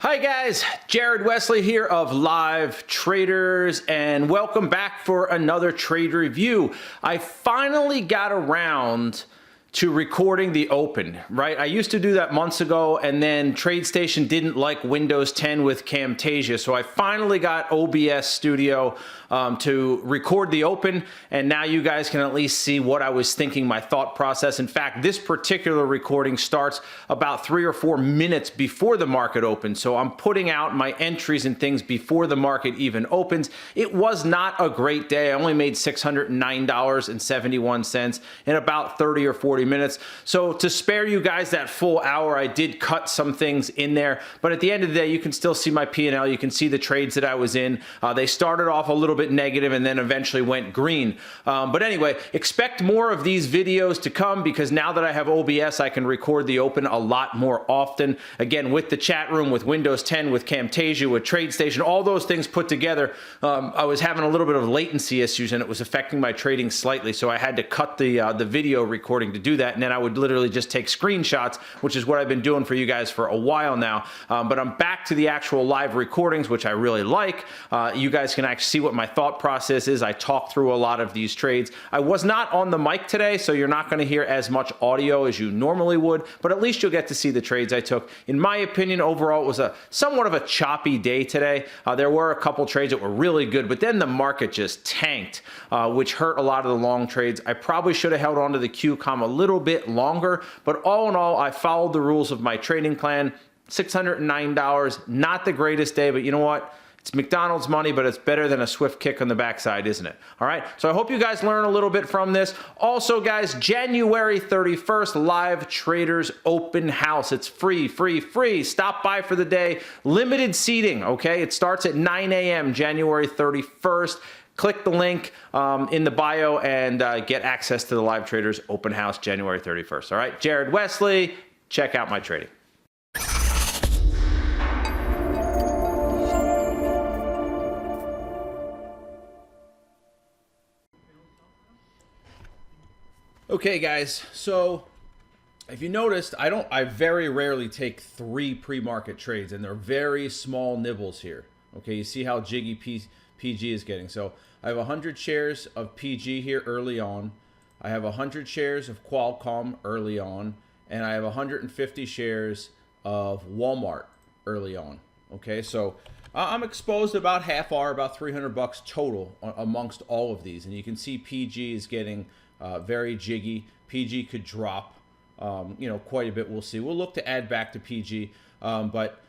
Hi guys, Jared Wesley here of Live Traders, and welcome back for another trade review. I finally got around to recording the open, right? I used to do that months ago, and then TradeStation didn't like Windows 10 with Camtasia, so I finally got OBS Studio to record the open, and now you guys can at least see what I was thinking, my thought process. In fact, this particular recording starts about 3 or 4 minutes before the market opens, so I'm putting out my entries and things before the market even opens. It was not a great day. I only made $609.71 in about 30 or 40 minutes. So to spare you guys that full hour, I did cut some things in there, but at the end of the day, you can still see my P&L. You can see the trades that I was in. They started off a little bit negative and then eventually went green. But anyway, expect more of these videos to come because now that I have OBS, I can record the open a lot more often. Again, with the chat room, with Windows 10, with Camtasia, with TradeStation, all those things put together, I was having a little bit of latency issues and it was affecting my trading slightly. So I had to cut the video recording to do that. And then I would literally just take screenshots, which is what I've been doing for you guys for a while now. But I'm back to the actual live recordings, which I really like. You guys can actually see what my thought process is. I talk through a lot of these trades. I was not on the mic today, so you're not going to hear as much audio as you normally would, but at least you'll get to see the trades I took. In my opinion, overall, it was a somewhat of a choppy day today. There were a couple trades that were really good, but then the market just tanked, which hurt a lot of the long trades. I probably should have held on to the QCOM a little bit longer, but all in all, I followed the rules of my trading plan. $609, not the greatest day, but you know what? It's McDonald's money, but it's better than a swift kick on the backside, isn't it? All right, so I hope you guys learn a little bit from this. Also, guys, January 31st, Live Traders Open House. It's free, free, free. Stop by for the day. Limited seating, okay? It starts at 9 a.m. January 31st. Click the link in the bio and get access to the Live Traders Open House January 31st. All right, Jared Wesley, check out my trading. Okay, guys, so if you noticed, I very rarely take 3 pre-market trades, and they're very small nibbles here. Okay, you see how jiggy PG is getting. So I have 100 shares of PG here early on. I have 100 shares of Qualcomm early on, and I have 150 shares of Walmart early on. Okay, so I'm exposed about half hour, about $300 total amongst all of these, and you can see PG is getting very jiggy. PG could drop, quite a bit. We'll see. We'll look to add back to PG, but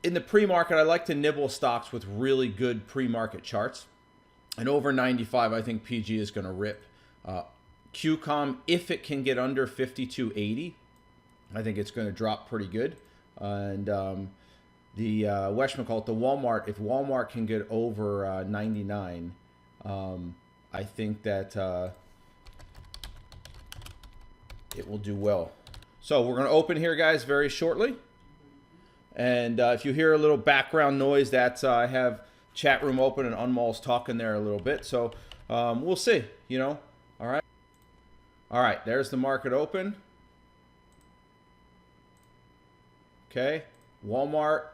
in the pre-market, I like to nibble stocks with really good pre-market charts. And over 95, I think PG is going to rip. QCOM, if it can get under 52.80, I think it's going to drop pretty good. And the whatchamacallit, the Walmart, if Walmart can get over 99, I think that it will do well. So we're going to open here, guys, very shortly. And if you hear a little background noise, that's I have chat room open and Unmal's talking there a little bit. So we'll see, All right. All right, there's the market open. Okay, Walmart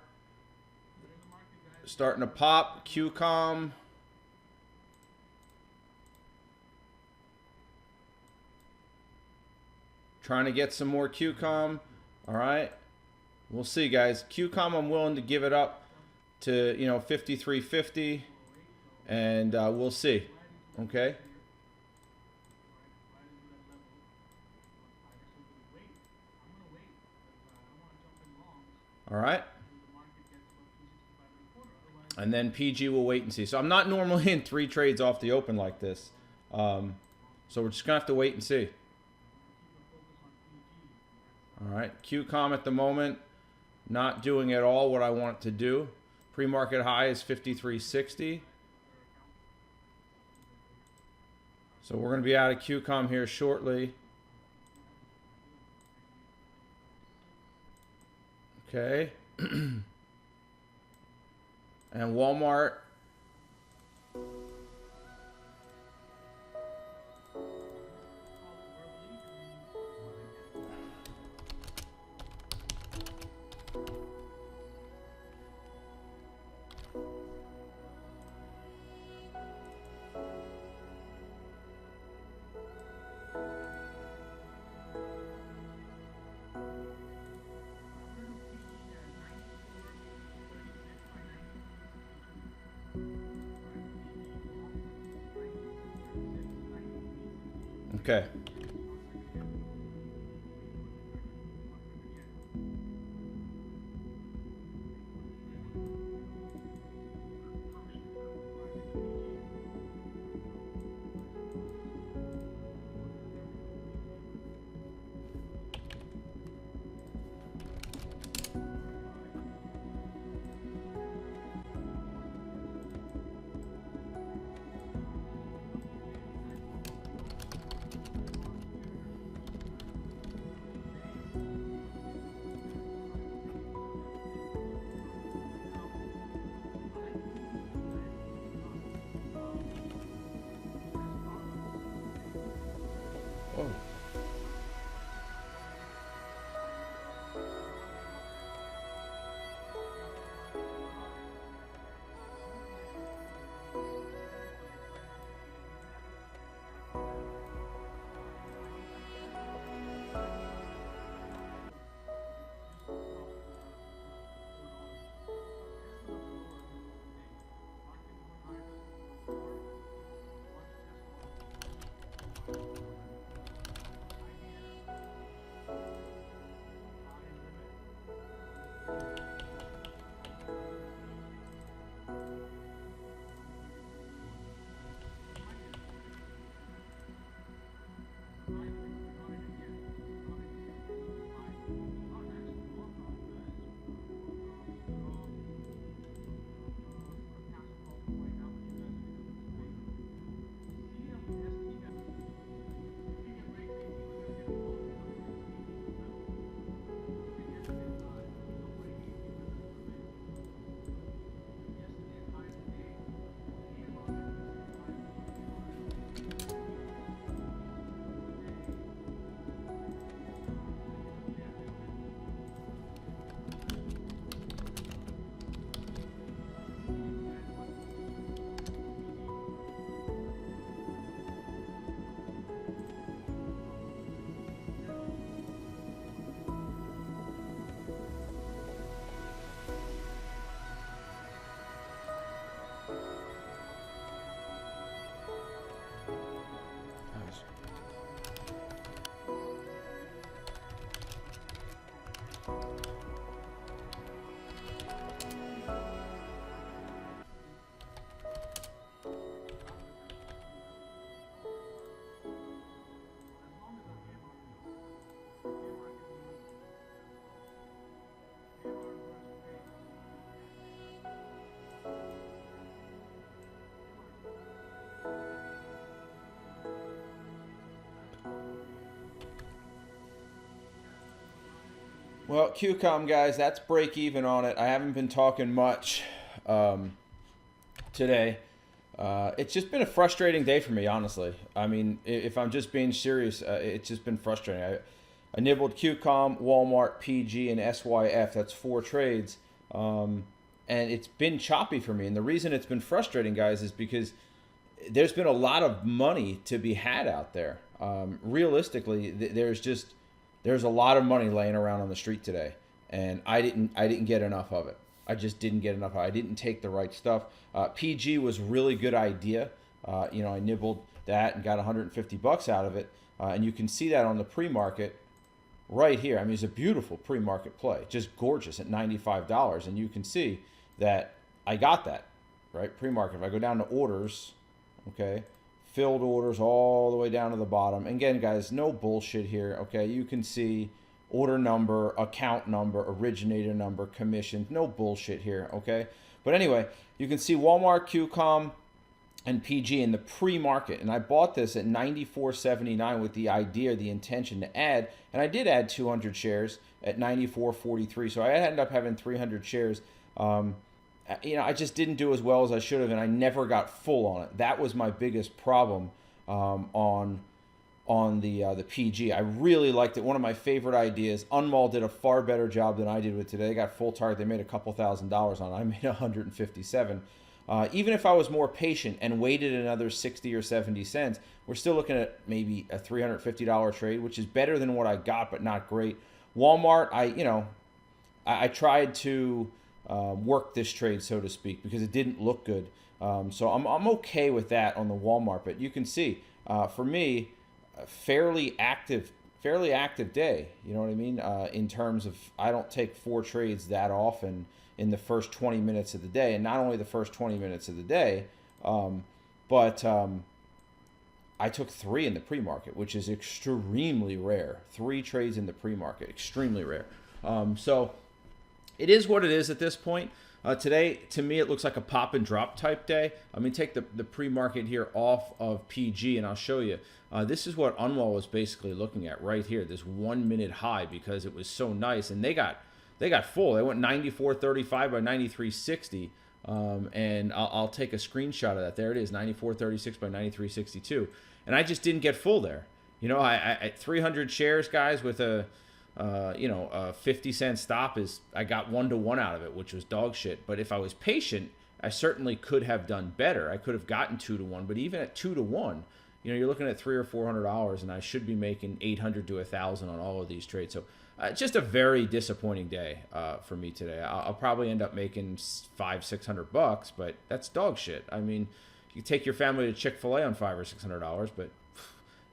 starting to pop. QCOM. Trying to get some more QCOM. All right. We'll see, guys. QCOM, I'm willing to give it up to, 53.50, and we'll see. Okay. All right. And then PG will wait and see. So I'm not normally in 3 trades off the open like this. So we're just going to have to wait and see. All right. QCOM at the moment, not doing at all what I want it to do. Pre-market high is 53.60. So we're going to be out of QCOM here shortly. Okay. And Walmart. Okay. Oh. Well, QCOM guys, that's break even on it. I haven't been talking much today. It's just been a frustrating day for me, honestly. I mean, if I'm just being serious, it's just been frustrating. I nibbled QCOM, Walmart, PG, and SYF. That's 4 trades. And it's been choppy for me. And the reason it's been frustrating, guys, is because there's been a lot of money to be had out there. Realistically, there's a lot of money laying around on the street today, and I didn't get enough of it. I just didn't get enough. I didn't take the right stuff. PG was a really good idea. I nibbled that and got 150 bucks out of it, and you can see that on the pre-market right here. I mean, it's a beautiful pre-market play, just gorgeous at $95, and you can see that I got that right pre-market. If I go down to orders, okay, filled orders all the way down to the bottom. And again, guys, no bullshit here, okay? You can see order number, account number, originator number, commission. No bullshit here, okay? But anyway, you can see Walmart, QCOM, and PG in the pre-market. And I bought this at $94.79 with the idea, the intention to add. And I did add 200 shares at $94.43. So I ended up having 300 shares. I just didn't do as well as I should have, and I never got full on it. That was my biggest problem on on the PG. I really liked it. One of my favorite ideas. Unmall did a far better job than I did with today. They got full target. They made a couple $1,000s on it. I made 157. Even if I was more patient and waited another 60 or 70 cents, we're still looking at maybe a $350 trade, which is better than what I got, but not great. Walmart, I tried to work this trade, so to speak, because it didn't look good. So I'm okay with that on the Walmart. But you can see, for me, a fairly active day. You know what I mean? In terms of, I don't take 4 trades that often in the first 20 minutes of the day, and not only the first 20 minutes of the day, but I took 3 in the pre-market, which is extremely rare. 3 trades in the pre-market, extremely rare. So it is what it is at this point. Today, to me, it looks like a pop and drop type day. I'm going to take the pre-market here off of PG, and I'll show you. This is what Unwall was basically looking at right here, this 1 minute high, because it was so nice. And they got full. They went 94.35 by 93.60. And I'll take a screenshot of that. There it is, 94.36 by 93.62. And I just didn't get full there. You know, I 300 shares, guys, with a 50-cent stop I got 1-to-1 out of it, which was dog shit. But if I was patient, I certainly could have done better. I could have gotten 2-to-1, but even at 2-to-1, you know, you're looking at $300 or $400, and I should be making $800 to $1,000 on all of these trades. So just a very disappointing day for me today. I'll probably end up making $500-600, but that's dog shit. I mean, you take your family to Chick-fil-A on $500 or $600, but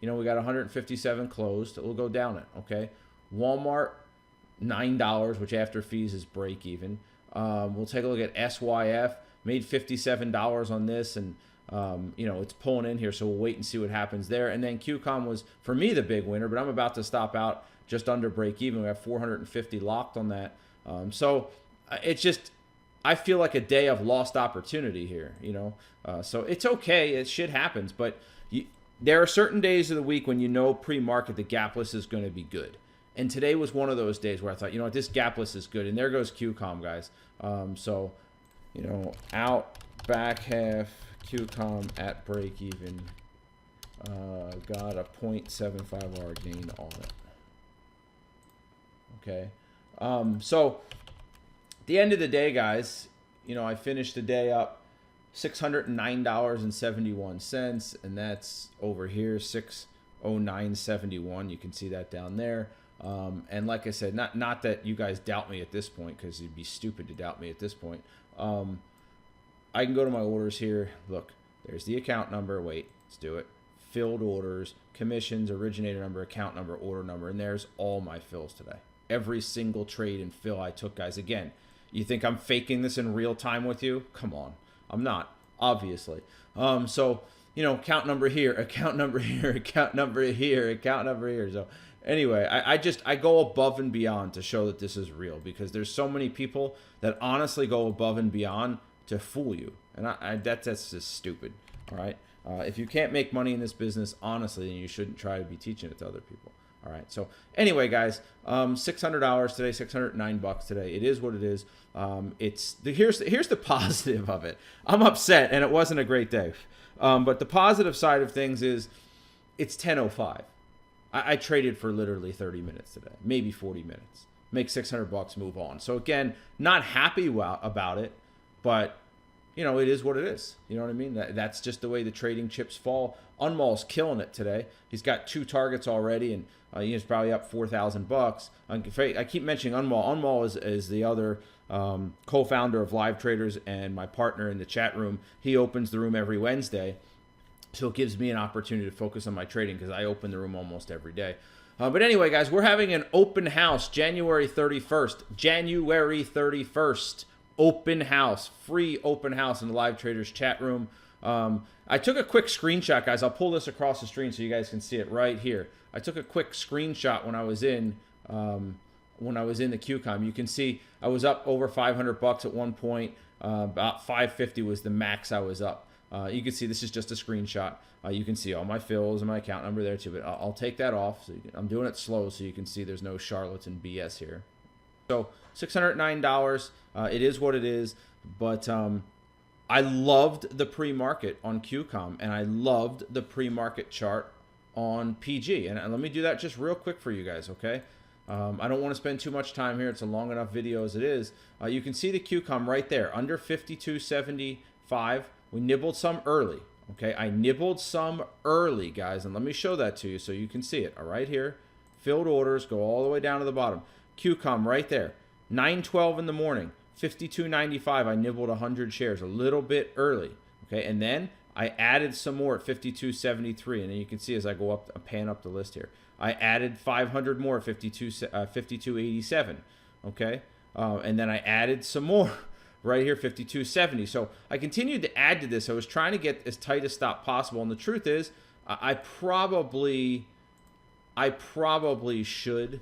you know, we got 157 closed. We'll go down it, okay? Walmart, $9, which after fees is break even. We'll take a look at SYF. Made $57 on this, and you know, it's pulling in here, so we'll wait and see what happens there. And then QCOM was, for me, the big winner, but I'm about to stop out just under break even. We have 450 locked on that. So it's just, I feel like a day of lost opportunity here, you know. So it's okay. Shit happens, but there are certain days of the week when you know pre-market the gapless is going to be good. And today was one of those days where I thought, you know what, this gapless is good. And there goes QCOM, guys. So, you know, out, back half, QCOM at break even. Got a 0.75 R gain on it. Okay. So, at the end of the day, guys, you know, I finished the day up $609.71, and that's over here, 609.71. You can see that down there. And like I said, not that you guys doubt me at this point, because you'd be stupid to doubt me at this point. I can go to my orders here. Look, there's the account number. Wait, let's do it. Filled orders, commissions, originator number, account number, order number, and there's all my fills today. Every single trade and fill I took, guys. Again, you think I'm faking this in real time with you? Come on. I'm not, obviously. So, you know, account number here, account number here, account number here, account number here. So anyway, I go above and beyond to show that this is real, because there's so many people that honestly go above and beyond to fool you. And that's just stupid. All right. If you can't make money in this business, honestly, then you shouldn't try to be teaching it to other people. All right. So anyway, guys, $600 today, $609 today. It is what it is. Here's the positive of it. I'm upset, and it wasn't a great day. But the positive side of things is it's 10:05. I traded for literally 30 minutes today, maybe 40 minutes. Make $600, move on. So again, not happy about it, but you know, it is what it is. You know what I mean? That's just the way the trading chips fall. Unmall's killing it today. He's got 2 targets already, and he's probably up $4,000. I keep mentioning Unmall. Unmall is the other co-founder of Live Traders and my partner in the chat room. He opens the room every Wednesday, so it gives me an opportunity to focus on my trading, because I open the room almost every day. But anyway, guys, we're having an open house January 31st. January 31st. Open house, free open house in the Live Traders chat room. I took a quick screenshot, guys. I'll pull this across the screen so you guys can see it right here. I took a quick screenshot when I was in the QCOM. You can see I was up over $500 at one point. About 550 was the max I was up. You can see this is just a screenshot. You can see all my fills and my account number there too, but I'll take that off. So I'm doing it slow so you can see there's no charlatan BS here. So $609. It is what it is. But I loved the pre-market on QCOM, and I loved the pre-market chart on PG. And let me do that just real quick for you guys, okay? I don't want to spend too much time here. It's a long enough video as it is. You can see the QCOM right there, under 52.75. We nibbled some early, okay? I nibbled some early, guys, and let me show that to you so you can see it. All right, here, filled orders, go all the way down to the bottom. QCOM right there, 9:12 in the morning, 52.95. I nibbled 100 shares, a little bit early, okay? And then I added some more at 52.73, and then you can see as I go up, pan up the list here. I added 500 more at 52.87, okay? And then I added some more right here, 52.70. So I continued to add to this. I was trying to get as tight a stop possible, and the truth is, I probably should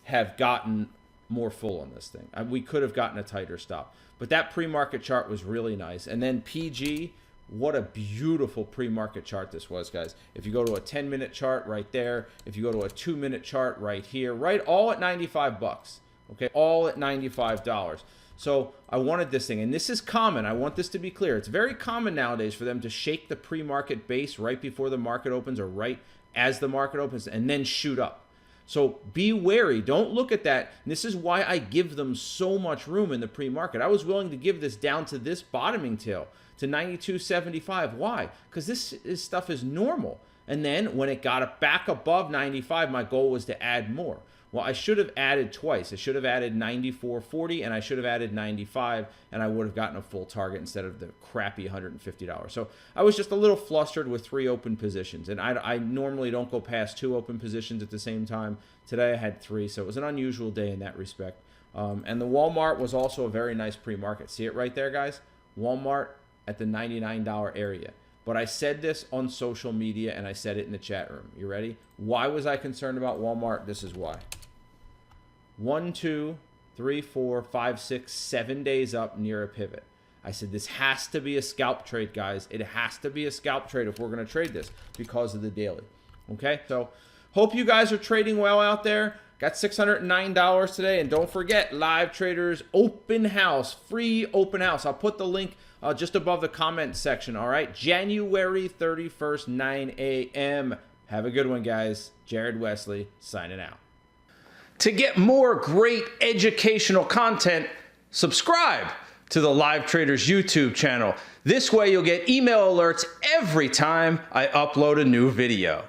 have gotten more full on this thing. We could have gotten a tighter stop, but that pre-market chart was really nice. And then PG. What a beautiful pre-market chart this was, guys. If you go to a 10-minute chart right there, if you go to a 2-minute chart right here, right, all at 95 bucks, okay, all at $95. So I wanted this thing, and this is common. I want this to be clear. It's very common nowadays for them to shake the pre-market base right before the market opens or right as the market opens and then shoot up. So be wary. Don't look at that. And this is why I give them so much room in the pre-market. I was willing to give this down to this bottoming tail, to 92.75. Why? Because this stuff is normal. And then when it got back above 95, my goal was to add more. Well, I should have added twice. I should have added 94.40 and I should have added 95, and I would have gotten a full target instead of the crappy $150. So I was just a little flustered with 3 open positions, and I normally don't go past 2 open positions at the same time. Today I had 3, so it was an unusual day in that respect. And the Walmart was also a very nice pre-market. See it right there, guys? Walmart at the $99 area. But I said this on social media, and I said it in the chat room. You ready? Why was I concerned about Walmart? This is why. 1, 2, 3, 4, 5, 6, 7 days up near a pivot. I said this has to be a scalp trade, guys. It has to be a scalp trade if we're going to trade this because of the daily. Okay? So hope you guys are trading well out there. Got $609 today. And don't forget, Live Traders Open House, free open house. I'll put the link just above the comment section, all right? January 31st, 9 a.m. Have a good one, guys. Jared Wesley signing out. To get more great educational content, subscribe to the Live Traders YouTube channel. This way you'll get email alerts every time I upload a new video.